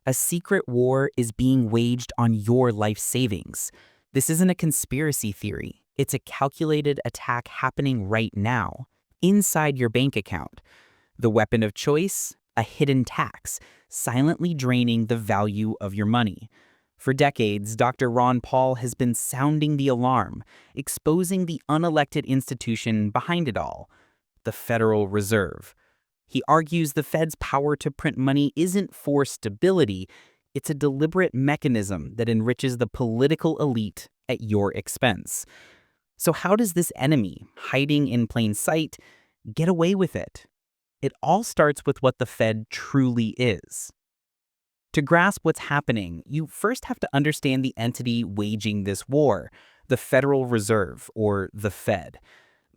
A secret war is being waged on your life savings. This isn't a conspiracy theory. It's a calculated attack happening right now, inside your bank account. The weapon of choice? A hidden tax, silently draining the value of your money. For decades, Dr. Ron Paul has been sounding the alarm, exposing the unelected institution behind it all, the Federal Reserve. He argues the Fed's power to print money isn't for stability, it's a deliberate mechanism that enriches the political elite at your expense. So how does this enemy, hiding in plain sight, get away with it? It all starts with what the Fed truly is. To grasp what's happening, you first have to understand the entity waging this war, the Federal Reserve, or the Fed.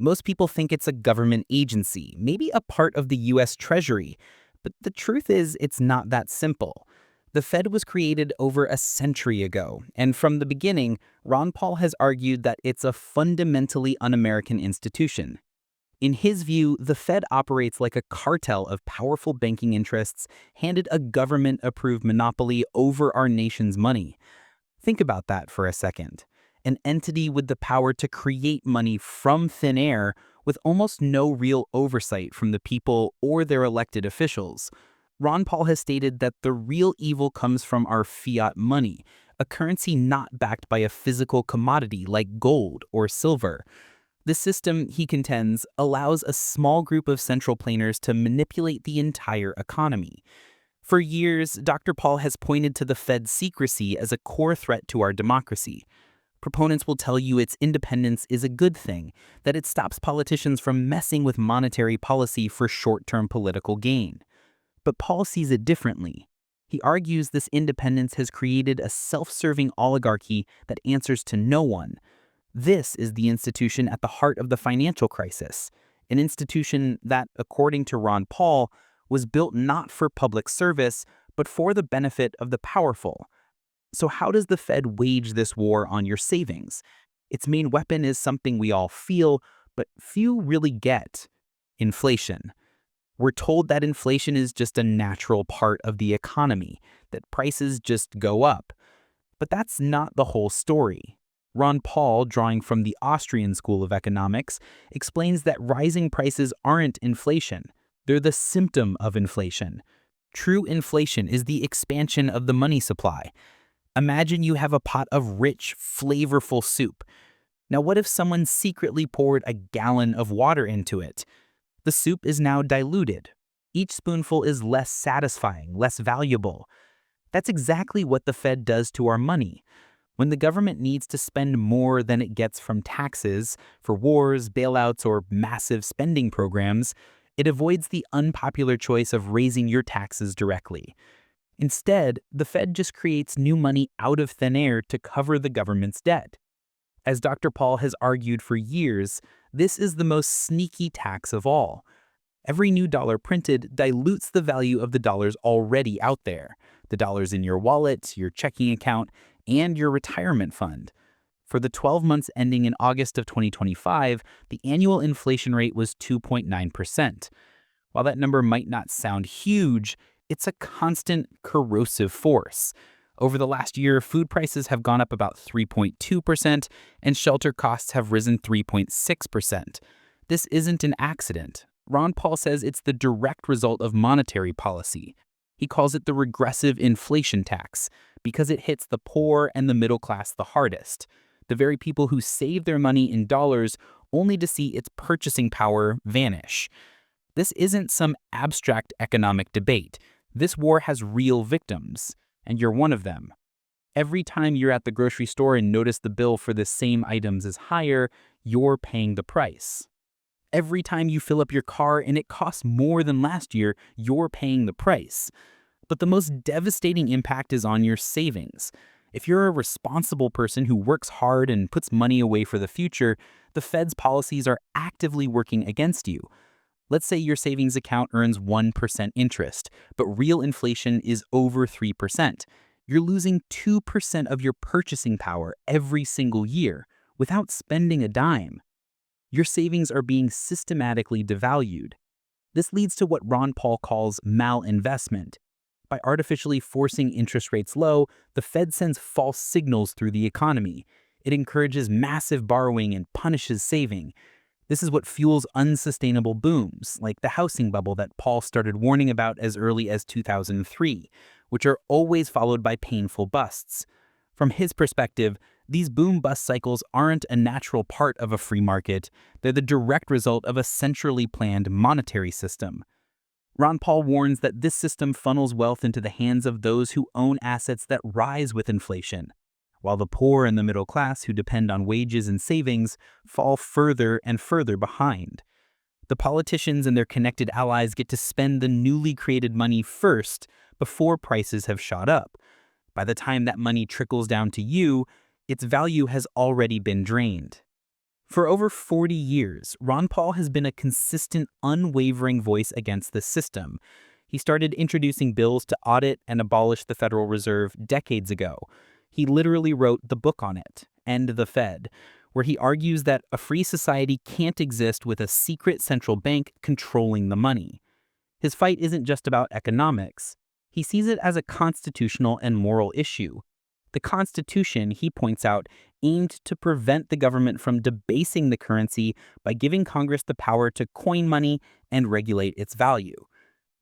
Most people think it's a government agency, maybe a part of the US Treasury, but the truth is it's not that simple. The Fed was created over a century ago, and from the beginning, Ron Paul has argued that it's a fundamentally un-American institution. In his view, the Fed operates like a cartel of powerful banking interests handed a government-approved monopoly over our nation's money. Think about that for a second. An entity with the power to create money from thin air with almost no real oversight from the people or their elected officials. Ron Paul has stated that the real evil comes from our fiat money, a currency not backed by a physical commodity like gold or silver. This system, he contends, allows a small group of central planners to manipulate the entire economy. For years, Dr. Paul has pointed to the Fed's secrecy as a core threat to our democracy. Proponents will tell you its independence is a good thing, that it stops politicians from messing with monetary policy for short-term political gain. But Paul sees it differently. He argues this independence has created a self-serving oligarchy that answers to no one. This is the institution at the heart of the financial crisis, an institution that, according to Ron Paul, was built not for public service, but for the benefit of the powerful. So how does the Fed wage this war on your savings? Its main weapon is something we all feel, but few really get: inflation. We're told that inflation is just a natural part of the economy, that prices just go up. But that's not the whole story. Ron Paul, drawing from the Austrian School of Economics, explains that rising prices aren't inflation. They're the symptom of inflation. True inflation is the expansion of the money supply. Imagine you have a pot of rich, flavorful soup. Now what if someone secretly poured a gallon of water into it? The soup is now diluted. Each spoonful is less satisfying, less valuable. That's exactly what the Fed does to our money. When the government needs to spend more than it gets from taxes, for wars, bailouts, or massive spending programs, it avoids the unpopular choice of raising your taxes directly. Instead, the Fed just creates new money out of thin air to cover the government's debt. As Dr. Paul has argued for years, this is the most sneaky tax of all. Every new dollar printed dilutes the value of the dollars already out there, the dollars in your wallet, your checking account, and your retirement fund. For the 12 months ending in August of 2025, the annual inflation rate was 2.9%. While that number might not sound huge, it's a constant corrosive force. Over the last year, food prices have gone up about 3.2%, and shelter costs have risen 3.6%. This isn't an accident. Ron Paul says it's the direct result of monetary policy. He calls it the regressive inflation tax because it hits the poor and the middle class the hardest, the very people who save their money in dollars only to see its purchasing power vanish. This isn't some abstract economic debate. This war has real victims, and you're one of them. Every time you're at the grocery store and notice the bill for the same items is higher, you're paying the price. Every time you fill up your car and it costs more than last year, you're paying the price. But the most devastating impact is on your savings. If you're a responsible person who works hard and puts money away for the future, the Fed's policies are actively working against you. Let's say your savings account earns 1% interest, but real inflation is over 3%. You're losing 2% of your purchasing power every single year without spending a dime. Your savings are being systematically devalued. This leads to what Ron Paul calls malinvestment. By artificially forcing interest rates low, the Fed sends false signals through the economy. It encourages massive borrowing and punishes saving. This is what fuels unsustainable booms, like the housing bubble that Paul started warning about as early as 2003, which are always followed by painful busts. From his perspective, these boom-bust cycles aren't a natural part of a free market. They're the direct result of a centrally planned monetary system. Ron Paul warns that this system funnels wealth into the hands of those who own assets that rise with inflation, while the poor and the middle class who depend on wages and savings fall further and further behind. The politicians and their connected allies get to spend the newly created money first before prices have shot up. By the time that money trickles down to you, its value has already been drained. For over 40 years, Ron Paul has been a consistent, unwavering voice against this system. He started introducing bills to audit and abolish the Federal Reserve decades ago. He literally wrote the book on it, End the Fed, where he argues that a free society can't exist with a secret central bank controlling the money. His fight isn't just about economics. He sees it as a constitutional and moral issue. The Constitution, he points out, aimed to prevent the government from debasing the currency by giving Congress the power to coin money and regulate its value.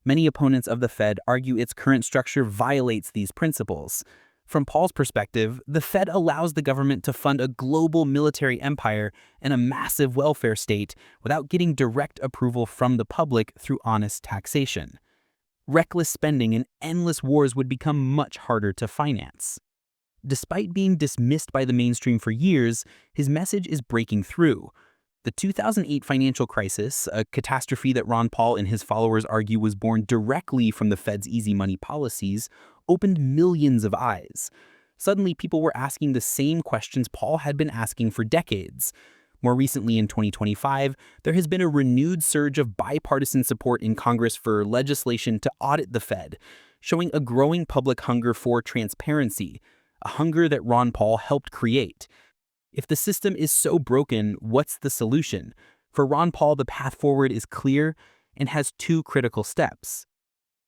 Many opponents of the Fed argue its current structure violates these principles. From Paul's perspective, the Fed allows the government to fund a global military empire and a massive welfare state without getting direct approval from the public through honest taxation. Reckless spending and endless wars would become much harder to finance. Despite being dismissed by the mainstream for years, his message is breaking through. The 2008 financial crisis, a catastrophe that Ron Paul and his followers argue was born directly from the Fed's easy money policies, opened millions of eyes. Suddenly, people were asking the same questions Paul had been asking for decades. More recently, in 2025, there has been a renewed surge of bipartisan support in Congress for legislation to audit the Fed, showing a growing public hunger for transparency, a hunger that Ron Paul helped create. If the system is so broken, what's the solution? For Ron Paul, the path forward is clear and has two critical steps.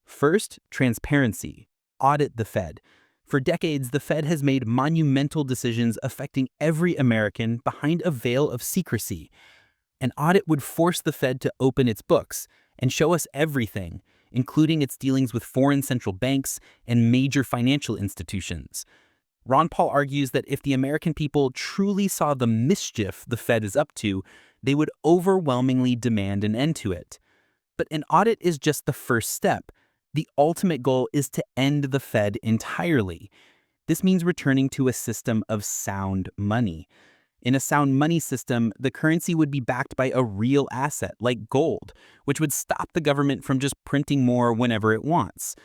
First, transparency. Audit the Fed. For decades, the Fed has made monumental decisions affecting every American behind a veil of secrecy. An audit would force the Fed to open its books and show us everything, including its dealings with foreign central banks and major financial institutions. Ron Paul argues that if the American people truly saw the mischief the Fed is up to, they would overwhelmingly demand an end to it. But an audit is just the first step. The ultimate goal is to end the Fed entirely. This means returning to a system of sound money. In a sound money system, the currency would be backed by a real asset, like gold, which would stop the government from just printing more whenever it wants.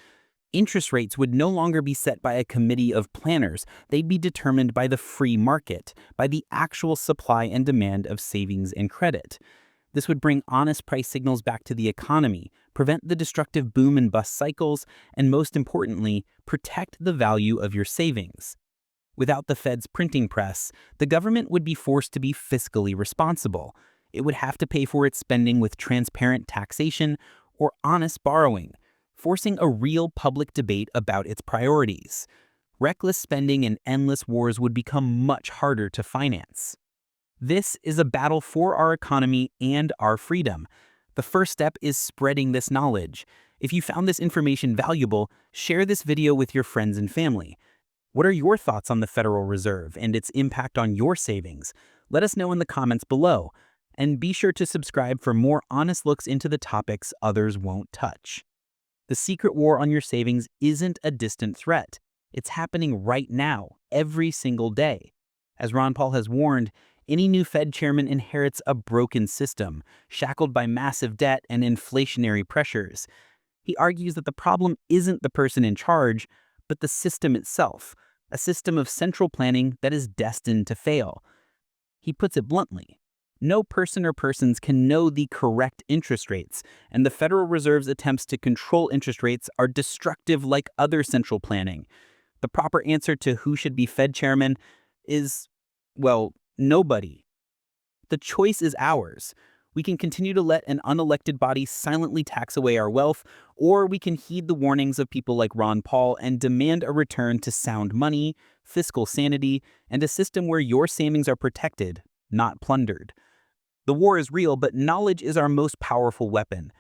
Interest rates would no longer be set by a committee of planners. They'd be determined by the free market, by the actual supply and demand of savings and credit. This would bring honest price signals back to the economy, prevent the destructive boom and bust cycles, and most importantly, protect the value of your savings. Without the Fed's printing press, the government would be forced to be fiscally responsible. It would have to pay for its spending with transparent taxation or honest borrowing, forcing a real public debate about its priorities. Reckless spending and endless wars would become much harder to finance. This is a battle for our economy and our freedom. The first step is spreading this knowledge. If you found this information valuable, share this video with your friends and family. What are your thoughts on the Federal Reserve and its impact on your savings? Let us know in the comments below. And be sure to subscribe for more honest looks into the topics others won't touch. The secret war on your savings isn't a distant threat. It's happening right now, every single day. As Ron Paul has warned, any new Fed chairman inherits a broken system, shackled by massive debt and inflationary pressures. He argues that the problem isn't the person in charge, but the system itself, a system of central planning that is destined to fail. He puts it bluntly. No person or persons can know the correct interest rates, and the Federal Reserve's attempts to control interest rates are destructive like other central planning. The proper answer to who should be Fed chairman is, well, nobody. The choice is ours. We can continue to let an unelected body silently tax away our wealth, or we can heed the warnings of people like Ron Paul and demand a return to sound money, fiscal sanity, and a system where your savings are protected, not plundered. The war is real, but knowledge is our most powerful weapon.